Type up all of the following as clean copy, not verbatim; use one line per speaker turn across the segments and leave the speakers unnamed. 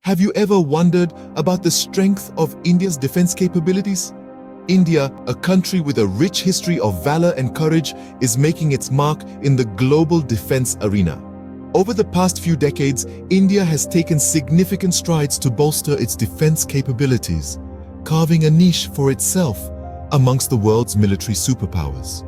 Have you ever wondered about the strength of India's defense capabilities? India, a country with a rich history of valor and courage, is making its mark in the global defense arena. Over the past few decades, India has taken significant strides to bolster its defense capabilities, carving a niche for itself amongst the world's military superpowers.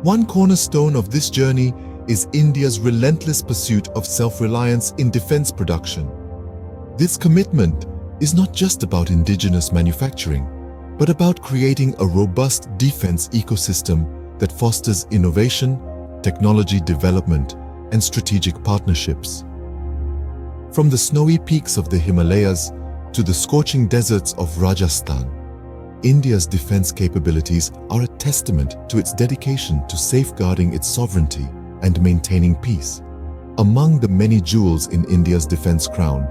One cornerstone of this journey is India's relentless pursuit of self-reliance in defense production. This commitment is not just about indigenous manufacturing, but about creating a robust defense ecosystem that fosters innovation, technology development, and strategic partnerships. From the snowy peaks of the Himalayas to the scorching deserts of Rajasthan, India's defense capabilities are a testament to its dedication to safeguarding its sovereignty and maintaining peace. Among the many jewels in India's defense crown,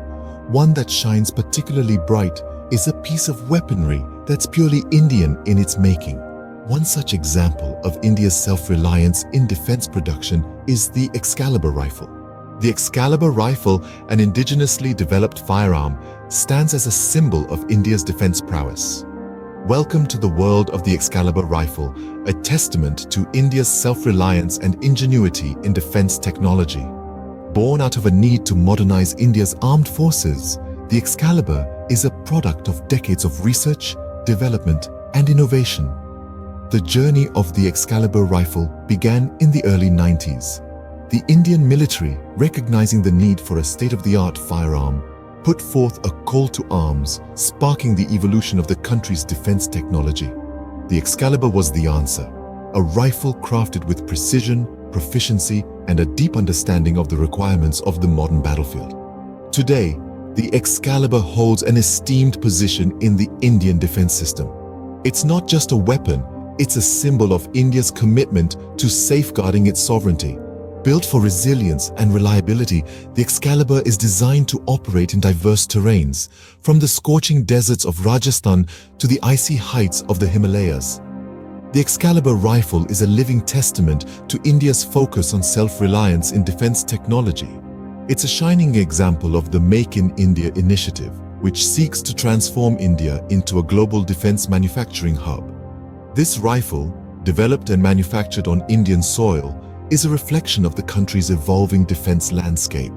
one that shines particularly bright is a piece of weaponry that's purely Indian in its making. One such example of India's self-reliance in defense production is the Excalibur rifle. The Excalibur rifle, an indigenously developed firearm, stands as a symbol of India's defense prowess. Welcome to the world of the Excalibur rifle, a testament to India's self-reliance and ingenuity in defense technology. Born out of a need to modernize India's armed forces, the Excalibur is a product of decades of research, development, and innovation. The journey of the Excalibur rifle began in the early 90s. The Indian military, recognizing the need for a state-of-the-art firearm, put forth a call to arms, sparking the evolution of the country's defense technology. The Excalibur was the answer, a rifle crafted with precision, proficiency, and a deep understanding of the requirements of the modern battlefield. Today, the Excalibur holds an esteemed position in the Indian defense system. It's not just a weapon, it's a symbol of India's commitment to safeguarding its sovereignty. Built for resilience and reliability, the Excalibur is designed to operate in diverse terrains, from the scorching deserts of Rajasthan to the icy heights of the Himalayas. The Excalibur rifle is a living testament to India's focus on self-reliance in defense technology. It's a shining example of the Make in India initiative, which seeks to transform India into a global defense manufacturing hub. This rifle, developed and manufactured on Indian soil, is a reflection of the country's evolving defense landscape.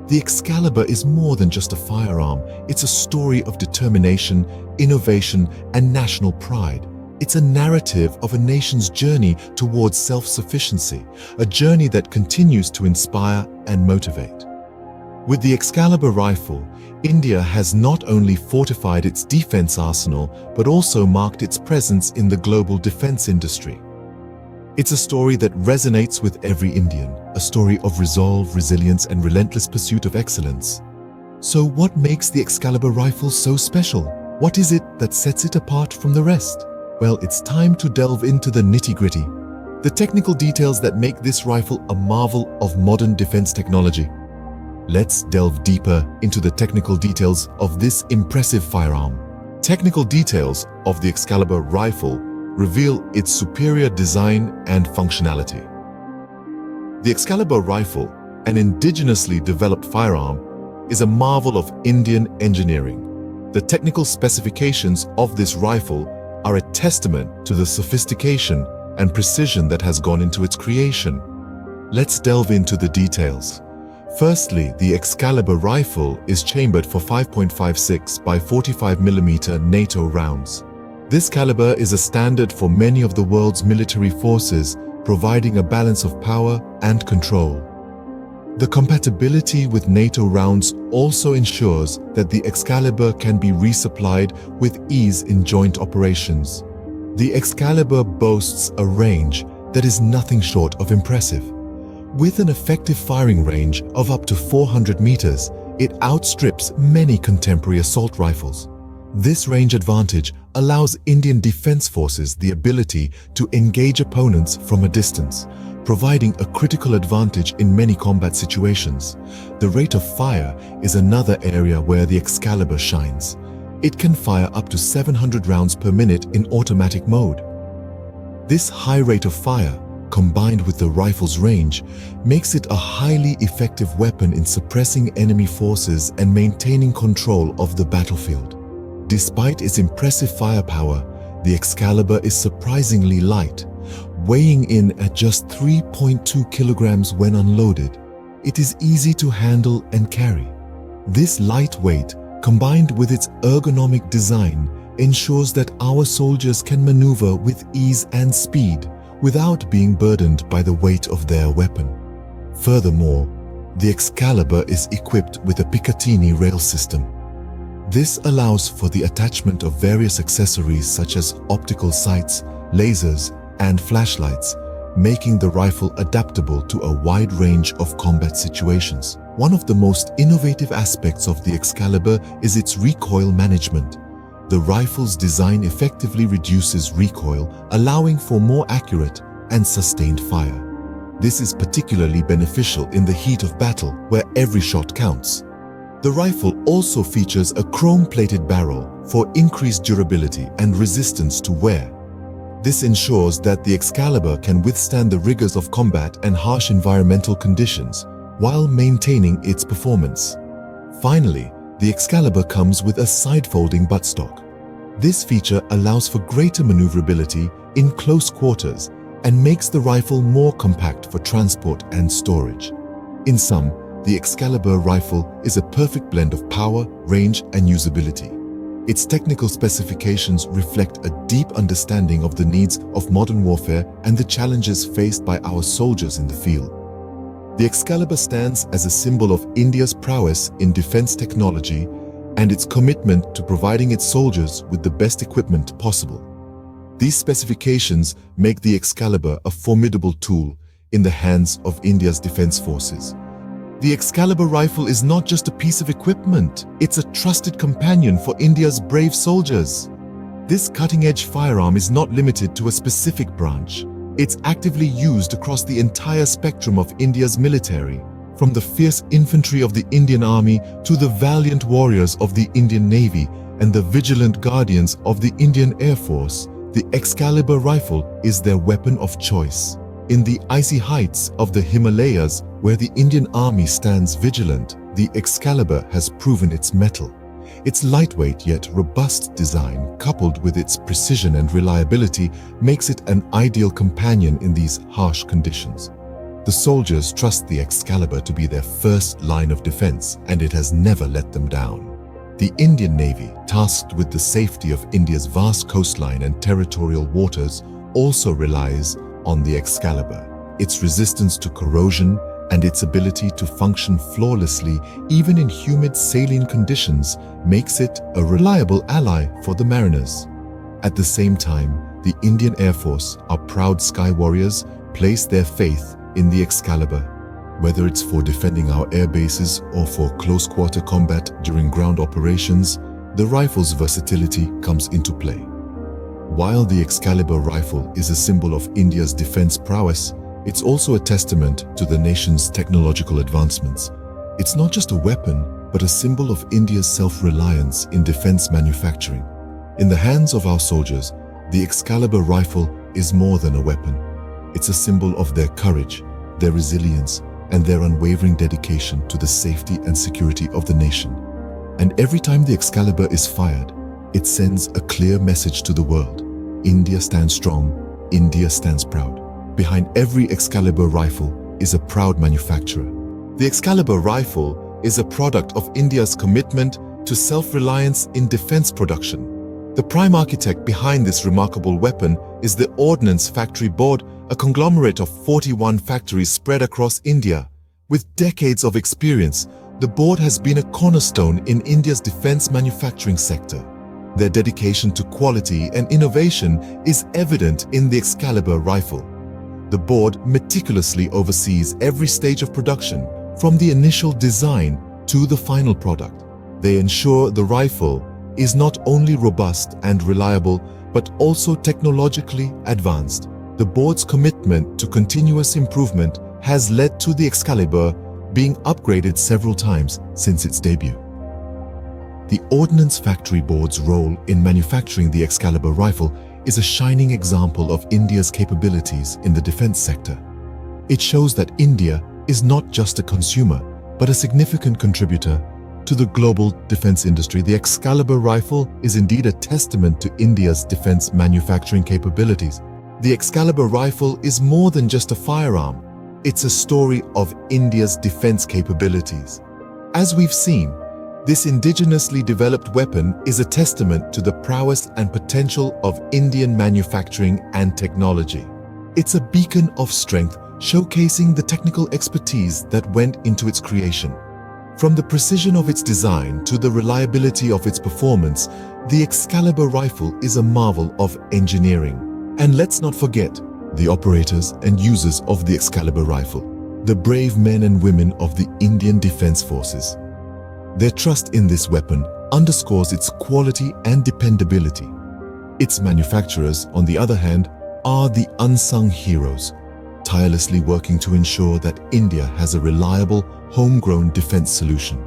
The Excalibur is more than just a firearm. It's a story of determination, innovation, and national pride. It's a narrative of a nation's journey towards self-sufficiency, a journey that continues to inspire and motivate. With the Excalibur rifle, India has not only fortified its defense arsenal, but also marked its presence in the global defense industry. It's a story that resonates with every Indian, a story of resolve, resilience, and relentless pursuit of excellence. So what makes the Excalibur rifle so special? What is it that sets it apart from the rest? Well, it's time to delve into the nitty-gritty, the technical details that make this rifle a marvel of modern defense technology. Let's delve deeper into the technical details of this impressive firearm. Technical details of the Excalibur rifle reveal its superior design and functionality. The Excalibur rifle, an indigenously developed firearm, is a marvel of Indian engineering. The technical specifications of this rifle are a testament to the sophistication and precision that has gone into its creation. Let's delve into the details. Firstly, the Excalibur rifle is chambered for 5.56 by 45mm NATO rounds. This caliber is a standard for many of the world's military forces, providing a balance of power and control. The compatibility with NATO rounds also ensures that the Excalibur can be resupplied with ease in joint operations. The Excalibur boasts a range that is nothing short of impressive. With an effective firing range of up to 400 meters, it outstrips many contemporary assault rifles. This range advantage allows Indian defense forces the ability to engage opponents from a distance, providing a critical advantage in many combat situations. The rate of fire is another area where the Excalibur shines. It can fire up to 700 rounds per minute in automatic mode. This high rate of fire, combined with the rifle's range, makes it a highly effective weapon in suppressing enemy forces and maintaining control of the battlefield. Despite its impressive firepower, the Excalibur is surprisingly light, weighing in at just 3.2 kilograms when unloaded. It is easy to handle and carry. This lightweight, combined with its ergonomic design, ensures that our soldiers can maneuver with ease and speed without being burdened by the weight of their weapon. Furthermore, the Excalibur is equipped with a Picatinny rail system. This allows for the attachment of various accessories such as optical sights, lasers, and flashlights, making the rifle adaptable to a wide range of combat situations. One of the most innovative aspects of the Excalibur is its recoil management. The rifle's design effectively reduces recoil, allowing for more accurate and sustained fire. This is particularly beneficial in the heat of battle, where every shot counts. The rifle also features a chrome-plated barrel for increased durability and resistance to wear. This ensures that the Excalibur can withstand the rigors of combat and harsh environmental conditions while maintaining its performance. Finally, the Excalibur comes with a side-folding buttstock. This feature allows for greater maneuverability in close quarters and makes the rifle more compact for transport and storage. In sum, the Excalibur rifle is a perfect blend of power, range, and usability. Its technical specifications reflect a deep understanding of the needs of modern warfare and the challenges faced by our soldiers in the field. The Excalibur stands as a symbol of India's prowess in defense technology and its commitment to providing its soldiers with the best equipment possible. These specifications make the Excalibur a formidable tool in the hands of India's defense forces. The Excalibur rifle is not just a piece of equipment, it's a trusted companion for India's brave soldiers. This cutting-edge firearm is not limited to a specific branch. It's actively used across the entire spectrum of India's military, from the fierce infantry of the Indian Army to the valiant warriors of the Indian Navy and the vigilant guardians of the Indian Air Force. The Excalibur rifle is their weapon of choice. In the icy heights of the Himalayas, where the Indian Army stands vigilant, the Excalibur has proven its mettle. Its lightweight yet robust design, coupled with its precision and reliability, makes it an ideal companion in these harsh conditions. The soldiers trust the Excalibur to be their first line of defense, and it has never let them down. The Indian Navy, tasked with the safety of India's vast coastline and territorial waters, also relies on the Excalibur. Its resistance to corrosion and its ability to function flawlessly even in humid saline conditions makes it a reliable ally for the mariners. At the same time, the Indian Air Force, our proud sky warriors, place their faith in the Excalibur. Whether it's for defending our air bases or for close-quarter combat during ground operations, the rifle's versatility comes into play. While the Excalibur rifle is a symbol of India's defense prowess, it's also a testament to the nation's technological advancements. It's not just a weapon, but a symbol of India's self-reliance in defense manufacturing. In the hands of our soldiers, the Excalibur rifle is more than a weapon. It's a symbol of their courage, their resilience, and their unwavering dedication to the safety and security of the nation. And every time the Excalibur is fired, it sends a clear message to the world. India stands strong, India stands proud. Behind every Excalibur rifle is a proud manufacturer. The Excalibur rifle is a product of India's commitment to self-reliance in defense production. The prime architect behind this remarkable weapon is the Ordnance Factory Board, a conglomerate of 41 factories spread across India. With decades of experience, the board has been a cornerstone in India's defense manufacturing sector. Their dedication to quality and innovation is evident in the Excalibur rifle. The board meticulously oversees every stage of production, from the initial design to the final product. They ensure the rifle is not only robust and reliable, but also technologically advanced. The board's commitment to continuous improvement has led to the Excalibur being upgraded several times since its debut. The Ordnance Factory Board's role in manufacturing the Excalibur rifle is a shining example of India's capabilities in the defense sector. It shows that India is not just a consumer, but a significant contributor to the global defense industry. The Excalibur rifle is indeed a testament to India's defense manufacturing capabilities. The Excalibur rifle is more than just a firearm. It's a story of India's defense capabilities. As we've seen, this indigenously developed weapon is a testament to the prowess and potential of Indian manufacturing and technology. It's a beacon of strength, showcasing the technical expertise that went into its creation. From the precision of its design to the reliability of its performance, the Excalibur rifle is a marvel of engineering. And let's not forget the operators and users of the Excalibur rifle, the brave men and women of the Indian Defense Forces. Their trust in this weapon underscores its quality and dependability. Its manufacturers, on the other hand, are the unsung heroes, tirelessly working to ensure that India has a reliable, homegrown defense solution.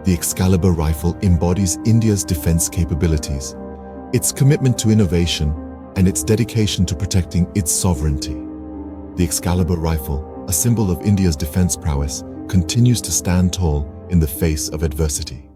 The Excalibur rifle embodies India's defense capabilities, its commitment to innovation, and its dedication to protecting its sovereignty. The Excalibur rifle, a symbol of India's defense prowess, continues to stand tall in the face of adversity.